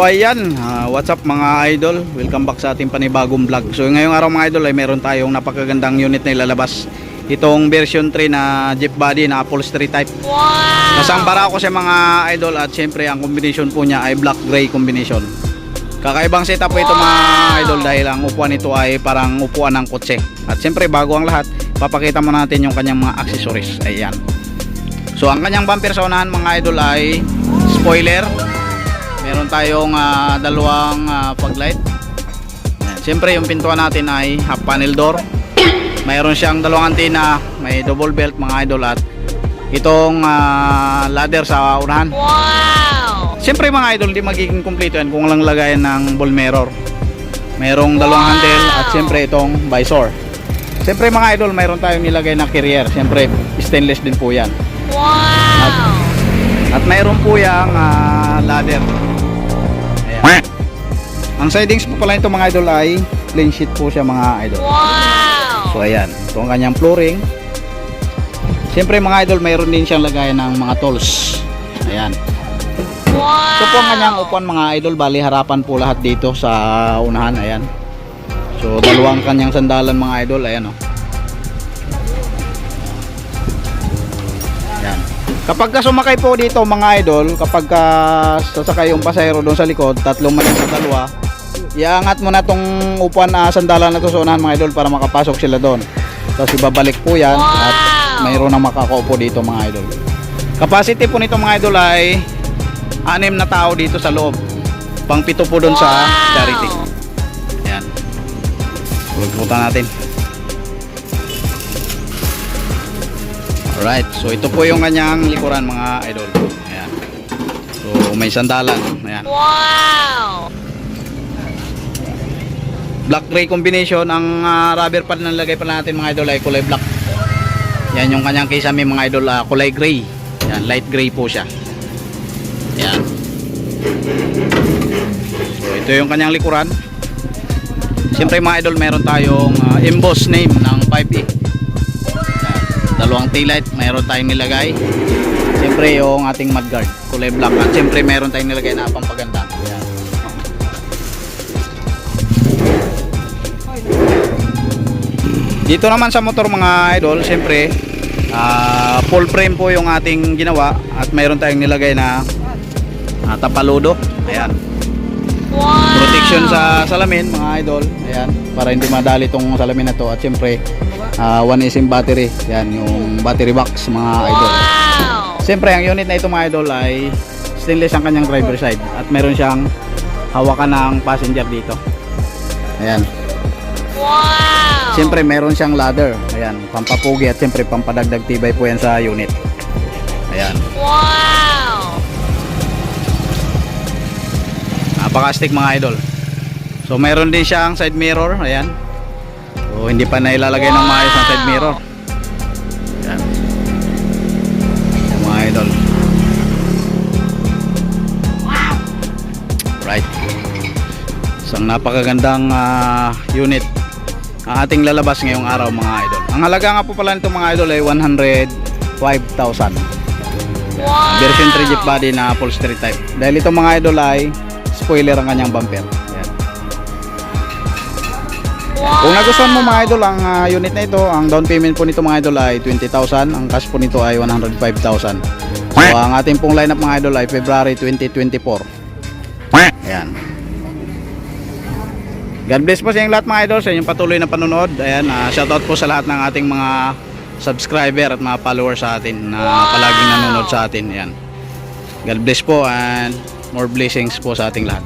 Ayan, what's up mga idol? Welcome back sa ating panibagong vlog. So ngayong araw mga idol ay meron tayong napakagandang unit na ilalabas. Itong version 3 na Jeep body na upholstery type. Wow! Nasambara ko sa mga idol at syempre ang combination po niya ay black gray combination. Kakaibang setup po ito mga idol dahil ang upuan nito ay parang upuan ng kotse. At syempre bago ang lahat, papakita mo natin yung kanyang mga accessories. Ayan. So ang kanyang bumper sa unahan mga idol ay spoiler. Meron tayong dalawang fog light. Siyempre yung pintuan natin ay half panel door. Mayroon siyang dalawang antena, may double belt mga idol at itong ladder sa unahan. Wow! Siyempre mga idol, di magiging kompleto yan kung lang lagayan ng ball mirror. Mayroong dalawang handle at siyempre itong visor. Siyempre mga idol, mayroon tayong nilagay na carrier. Siyempre stainless din po yan. Wow! At mayroon po yung ladder. Ayan. Ang sidings po pala ito mga idol ay plain sheet po siya mga idol. Wow! So ayan, ito ang kanyang flooring. Siyempre mga idol, mayroon din siyang lagayan ng mga tools. Ayan. Wow! Ito po ang kanyang upuan mga idol. Bali harapan po lahat dito sa unahan. Ayan. So dalawang kanyang sandalan mga idol. Ayan o. Ayan. Kapag sumakay po dito mga idol, kapag sasakay yung pasahero doon sa likod, tatlong man sa dalawa, iangat mo na tong upuan sandalan na to sa unahan mga idol para makapasok sila doon. Tapos ibabalik po yan at mayroon na makakaupo dito mga idol. Capacity po nito mga idol ay 6 na tao dito sa loob. Pang 7 po doon sa charity. Ayan. Pagpunta natin. Alright, so ito po yung kanyang likuran mga idol. Ayan. So may sandalan. Ayan. Wow! Black gray combination. Ang rubber pad na lagay pa natin mga idol ay kulay black. Yan yung kanyang kisame mga idol, kulay gray. Yan, light gray po siya. Yan. So ito yung kanyang likuran. Siyempre mga idol, meron tayong emboss name ng 5E. Dalawang taillight mayroon tayong nilagay. Siyempre yung ating mudguard kulay black. At siyempre meron tayong nilagay na pampaganda. Yan. Dito naman sa motor mga idol, siyempre full frame po yung ating ginawa. At mayroon tayong nilagay na tapaludo. Ayan. Wow! Protection sa salamin mga idol. Ayan, para hindi madali tong salamin na to. At siyempre 1SM battery. Yan yung battery box mga idol. Siyempre ang unit na ito mga idol ay stainless ang kanyang driver side. At meron siyang hawakan ng passenger dito. Ayan. Wow! Siyempre meron siyang ladder. Ayan, pampapugi at siyempre pampadagdag tibay po yan sa unit. Ayan. Wow! Napaka-stick mga idol. So meron din siyang side mirror. Ayan. So hindi pa na ilalagay ng maayos ang side mirror. Ayan. Ayan mga idol. Wow! Right. Isang napakagandang unit ang ating lalabas ngayong araw mga idol. Ang halaga nga po pala nito mga idol ay 105,000. Wow! Version 3 Jeep body na upholstery type. Dahil ito mga idol ay spoiler ang kanyang bumper. Ayan. Wow! Kung nagustuhan mo mga idol ang unit na ito, ang down payment po nito mga idol ay 20,000. Ang cash po nito ay 105,000. So ang ating pong lineup mga idol ay February 2024. Ayan. God bless po sa inyong lahat mga idol, sa inyong patuloy na panonood. Ayan, shoutout po sa lahat ng ating mga subscriber at mga followers sa atin na palaging nanonood sa atin. Ayan. God bless po and more blessings po sa ating lahat.